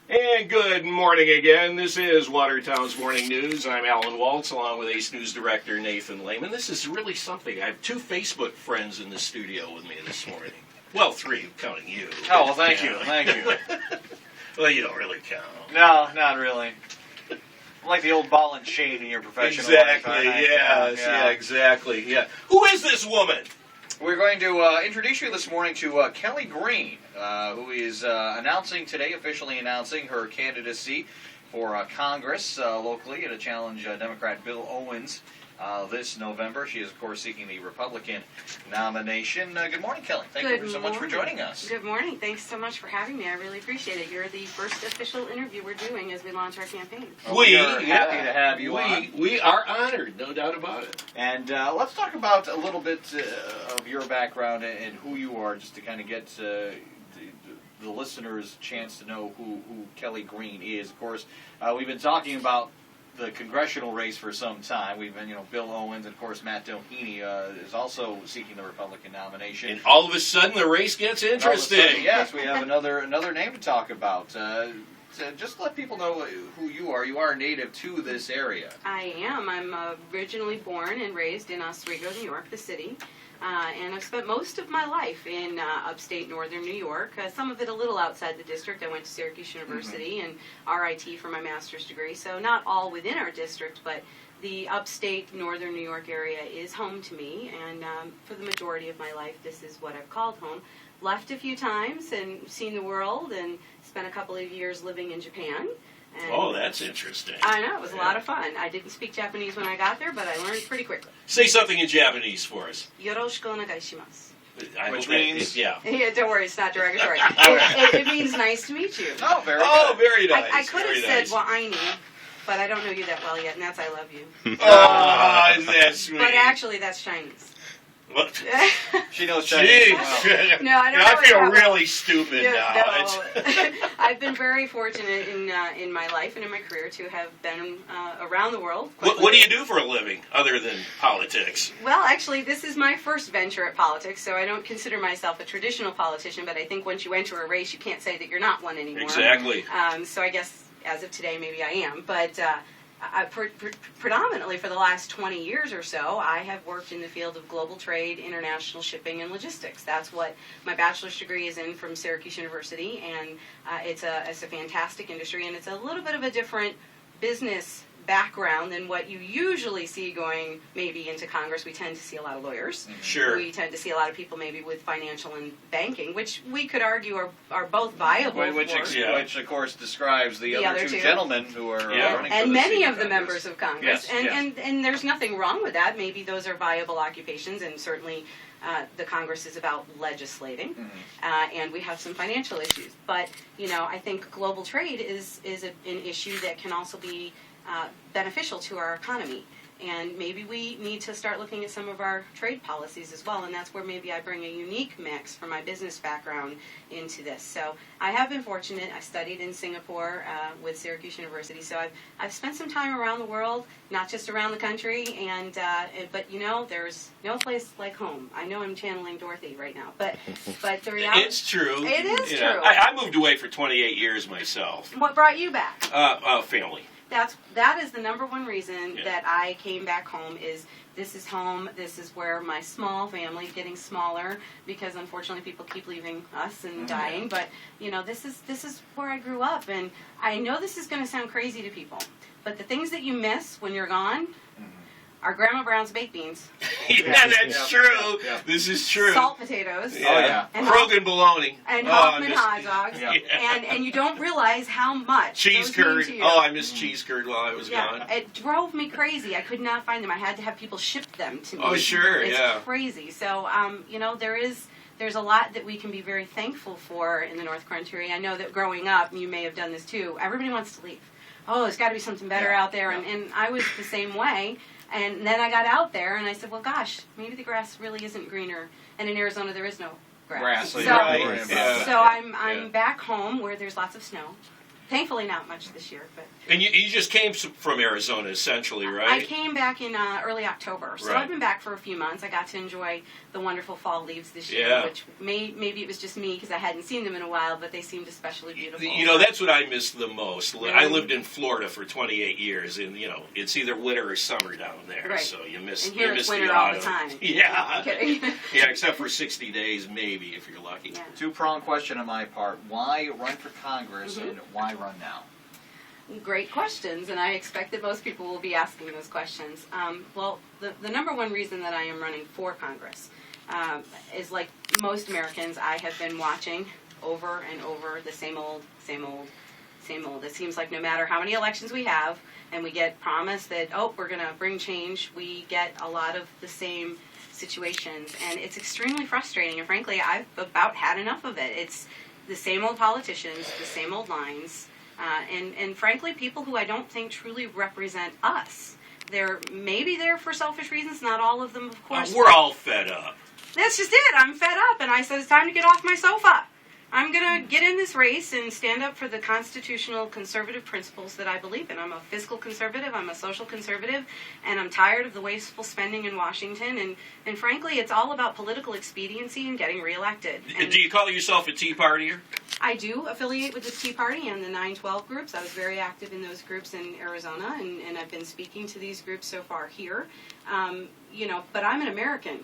And good morning again. This is Watertown's Morning News. I'm Alan Walts, along with Ace News Director Nathan Lehman. This is really something. I have two Facebook friends in the studio with me this morning. Well, three, counting you. Oh, well, thank you. Thank you. Well, you don't really count. No, not really. Like the old ball and chain in your professional Exactly, life. yeah, exactly, yeah. Who is this woman? We're going to introduce you this morning to Kellie Greene, who is officially announcing her candidacy for Congress locally to challenge Democrat Bill Owens this November. She is, of course, seeking the Republican nomination. Good morning, Kellie. Thank you so much for joining us. Good morning. Thanks so much for having me. I really appreciate it. You're the first official interview we're doing as we launch our campaign. We are happy to have you on. We are honored, no doubt about it. And let's talk about a little bit of your background and who you are, just to kind of get the listeners' chance to know who Kellie Greene is. Of course, we've been talking about the congressional race for some time. We've been, Bill Owens, and of course Matt Doheny is also seeking the Republican nomination. And all of a sudden, the race gets interesting. Yes, we have another name to talk about. Just let people know who you are. You are native to this area. I am. I'm originally born and raised in Oswego, New York, the city. And I've spent most of my life in upstate northern New York, some of it a little outside the district. I went to Syracuse University and RIT for my master's degree, so not all within our district, but the upstate northern New York area is home to me, and for the majority of my life, this is what I've called home. Left a few times and seen the world, and spent a couple of years living in Japan. Oh, that's interesting. I know, it was a lot of fun. I didn't speak Japanese when I got there, but I learned pretty quickly. Say something in Japanese for us. Yoroshiku onegaishimasu. Which means? Yeah, don't worry, it's not derogatory. it means nice to meet you. Oh, very good. Very nice. I could have said wa'aini, but I don't know you that well yet, and that's I love you. Oh, that's sweet. But actually, that's Chinese. What? She knows Chinese. Jeez. No, I don't know. I feel really stupid now. No. I've been very fortunate in my life and in my career to have been around the world. What do you do for a living other than politics? Well, actually, this is my first venture at politics, so I don't consider myself a traditional politician, but I think once you enter a race, you can't say that you're not one anymore. Exactly. So I guess as of today, maybe I am. But predominantly for the last 20 years or so, I have worked in the field of global trade, international shipping, and logistics. That's what my bachelor's degree is in from Syracuse University, and it's a fantastic industry, and it's a little bit of a different business background than what you usually see going maybe into Congress. We tend to see a lot of lawyers. Sure. We tend to see a lot of people maybe with financial and banking, which we could argue are both viable. Which of course describes the other two gentlemen who are running and for many of Congress. the members of Congress. Yes, and there's nothing wrong with that. Maybe those are viable occupations, and certainly the Congress is about legislating, and we have some financial issues. But I think global trade is an issue that can also be beneficial to our economy, and maybe we need to start looking at some of our trade policies as well, and that's where maybe I bring a unique mix from my business background into this. So I have been fortunate. I studied in Singapore with Syracuse University, so I've spent some time around the world, not just around the country, but there's no place like home. I know I'm channeling Dorothy right now, but the reality... It's true. It is true. I moved away for 28 years myself. What brought you back? Family. That is the number one reason that I came back home. Is this is home. This is where my small family is getting smaller, because unfortunately people keep leaving us and dying. But this is where I grew up, and I know this is going to sound crazy to people, but the things that you miss when you're gone are Grandma Brown's baked beans. Yeah, that's true. Yeah. This is true. Salt potatoes. Yeah. Oh, yeah. And Krogan bologna. And Hoffman hot dogs. Yeah. And you don't realize how much. Cheese curd. Oh, I missed cheese curd while I was gone. It drove me crazy. I could not find them. I had to have people ship them to me. Oh, sure, it's crazy. So, there's a lot that we can be very thankful for in the North Country. I know that growing up, you may have done this too, everybody wants to leave. Oh, there's got to be something better out there. And I was the same way. And then I got out there, and I said, well, gosh, maybe the grass really isn't greener. And in Arizona, there is no grass. So I'm back home where there's lots of snow. Thankfully, not much this year, but And you just came from Arizona, essentially, right? I came back in early October, so Right. I've been back for a few months. I got to enjoy the wonderful fall leaves this year, Yeah. which maybe it was just me because I hadn't seen them in a while, but they seemed especially beautiful. You know, that's what I miss the most. I Really? lived in Florida for 28 years, and, it's either winter or summer down there, Right. so you miss, And here you it's miss winter the all the autumn. time. Yeah. I'm kidding. Yeah, except for 60 days, maybe, if you're lucky. Yeah. Two-pronged question on my part. Why run for Congress Mhm. and why run now? Great questions, and I expect that most people will be asking those questions. Well, the number one reason that I am running for Congress is, like most Americans, I have been watching over and over the same old, same old, same old. It seems like no matter how many elections we have, and we get promised that, we're going to bring change, we get a lot of the same situations, and it's extremely frustrating, and frankly, I've about had enough of it. It's the same old politicians, the same old lines, and frankly, people who I don't think truly represent us. Maybe they're for selfish reasons, not all of them, of course. We're all fed up. That's just it. I'm fed up, and I said it's time to get off my sofa. I'm going to get in this race and stand up for the constitutional conservative principles that I believe in. I'm a fiscal conservative, I'm a social conservative, and I'm tired of the wasteful spending in Washington. And frankly, it's all about political expediency and getting reelected. And Do you call yourself a Tea Partier? I do affiliate with the Tea Party and the 912 groups. I was very active in those groups in Arizona, and I've been speaking to these groups so far here. But I'm an American.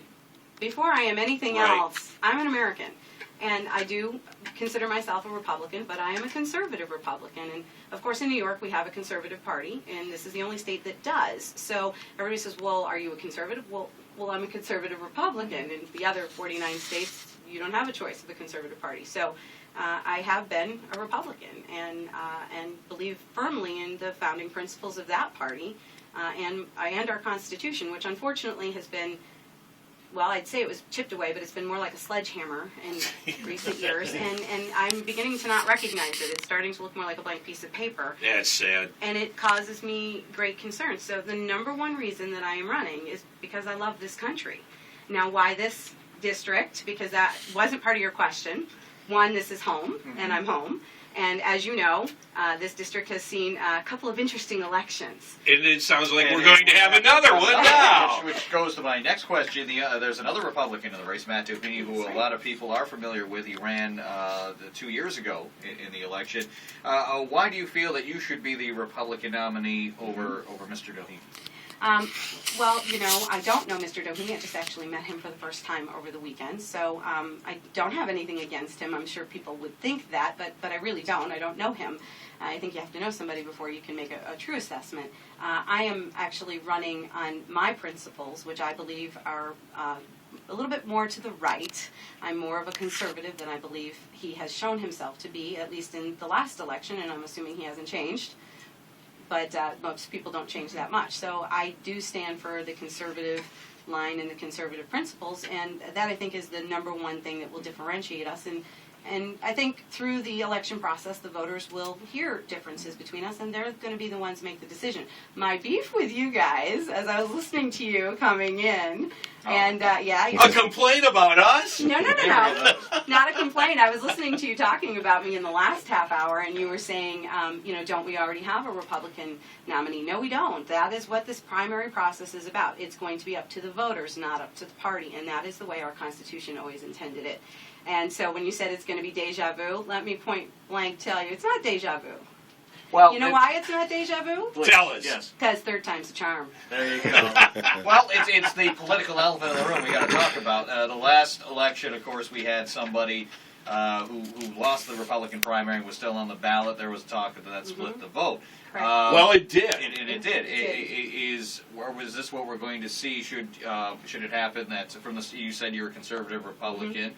Before I am anything Right. else, I'm an American. And I do consider myself a Republican, but I am a conservative Republican. And, of course, in New York, we have a conservative party, and this is the only state that does. So everybody says, well, are you a conservative? Well, I'm a conservative Republican. In the other 49 states, you don't have a choice of the conservative party. So I have been a Republican and believe firmly in the founding principles of that party and our Constitution, which unfortunately has been, well, I'd say it was chipped away, but it's been more like a sledgehammer in recent years, and I'm beginning to not recognize it. It's starting to look more like a blank piece of paper, Yeah, it's sad. and it causes me great concern. So the number one reason that I am running is because I love this country. Now, why this district? Because that wasn't part of your question. One, this is home, and I'm home. And as you know, this district has seen a couple of interesting elections. And it sounds like And we're going to have another one now. Which goes to my next question. There's another Republican in the race, Matt Topini, who That's a lot of people are familiar with. He ran 2 years ago in the election. Why do you feel that you should be the Republican nominee over Mr. Doheny? Well, I don't know Mr. Doheny. I just actually met him for the first time over the weekend. So I don't have anything against him. I'm sure people would think that, but I really don't. I don't know him. I think you have to know somebody before you can make a true assessment. I am actually running on my principles, which I believe are a little bit more to the right. I'm more of a conservative than I believe he has shown himself to be, at least in the last election, and I'm assuming he hasn't changed. But most people don't change that much. So I do stand for the conservative line and the conservative principles, and that I think is the number one thing that will differentiate us. And I think through the election process, the voters will hear differences between us, and they're going to be the ones make the decision. My beef with you guys, as I was listening to you coming in, and A complaint about us? No, not a complaint. I was listening to you talking about me in the last half hour, and you were saying, don't we already have a Republican nominee? No, we don't. That is what this primary process is about. It's going to be up to the voters, not up to the party, and that is the way our Constitution always intended it. And so when you said it's going to be deja vu, let me point blank tell you, it's not deja vu. Well, You know why it's not deja vu? Tell us. Yes. Because third time's a charm. There you go. Well, it's the political elephant in the room we got to talk about. The last election, of course, we had somebody who lost the Republican primary and was still on the ballot. There was talk that split the vote. Correct. Well, it did. It did. Was this what we're going to see? Should it happen that you said you're a conservative Republican?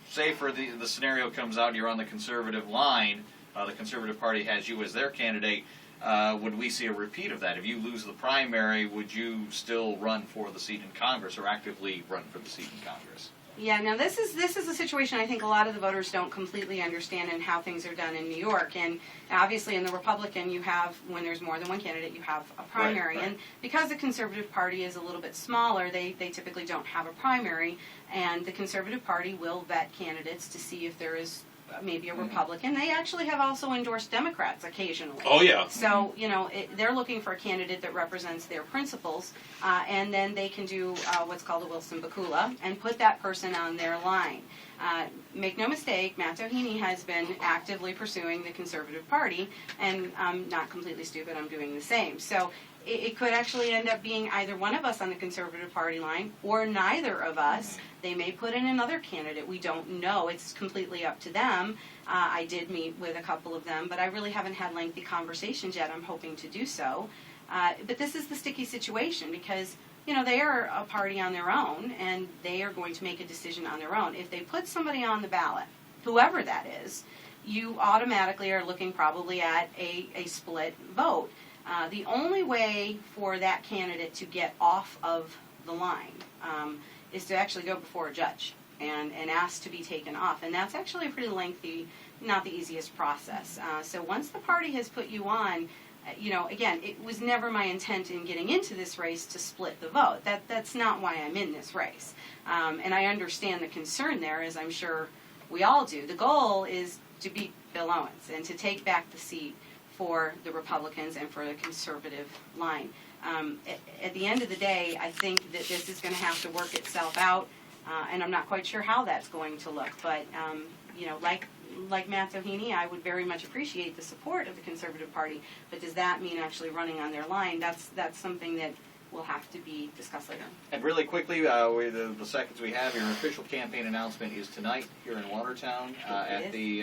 Say for the scenario comes out, you're on the conservative line. The Conservative Party has you as their candidate. Would we see a repeat of that? If you lose the primary, would you still run for the seat in Congress or actively run for the seat in Congress? Yeah, now this is a situation I think a lot of the voters don't completely understand in how things are done in New York. And obviously in the Republican, you have, when there's more than one candidate, you have a primary. Right. And because the Conservative Party is a little bit smaller, they typically don't have a primary. And the Conservative Party will vet candidates to see if there is maybe a Republican. They actually have also endorsed Democrats occasionally. Oh, yeah. So, they're looking for a candidate that represents their principles, and then they can do what's called a Wilson Bakula and put that person on their line. Make no mistake, Matt Doheny has been actively pursuing the Conservative Party, and I'm not completely stupid, I'm doing the same. So it could actually end up being either one of us on the Conservative Party line or neither of us. They may put in another candidate. We don't know. It's completely up to them. I did meet with a couple of them, but I really haven't had lengthy conversations yet. I'm hoping to do so. But this is the sticky situation because, they are a party on their own, and they are going to make a decision on their own. If they put somebody on the ballot, whoever that is, you automatically are looking probably at a split vote. The only way for that candidate to get off of the line is to actually go before a judge and ask to be taken off. And that's actually a pretty lengthy, not the easiest process. So once the party has put you on, again, it was never my intent in getting into this race to split the vote. That's not why I'm in this race. And I understand the concern there, as I'm sure we all do. The goal is to beat Bill Owens and to take back the seat for the Republicans and for the conservative line. At the end of the day, I think that this is going to have to work itself out, and I'm not quite sure how that's going to look. But, like Matt Doheny, I would very much appreciate the support of the Conservative Party, but does that mean actually running on their line? That's something that will have to be discussed later. And really quickly, the seconds we have, your official campaign announcement is tonight here in Watertown at the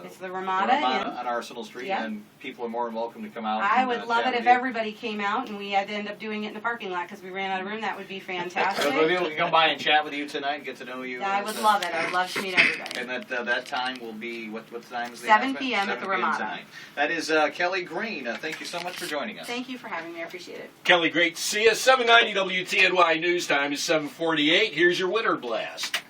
It's the Ramada on Arsenal Street, yeah. And people are more than welcome to come out. I would love chat it with if you. everybody came out and we had to end up doing it in the parking lot because we ran out of room. That would be fantastic. So people can come by and chat with you tonight and get to know you. I would love it. I would love to meet everybody. And that time will be, what time is the 7 announcement? p.m. at the Ramada. Tonight. That is Kellie Greene. Thank you so much for joining us. Thank you for having me. I appreciate it. Kelly, great to see you. 790 WTNY News Time is 7:48. Here's your winter blast.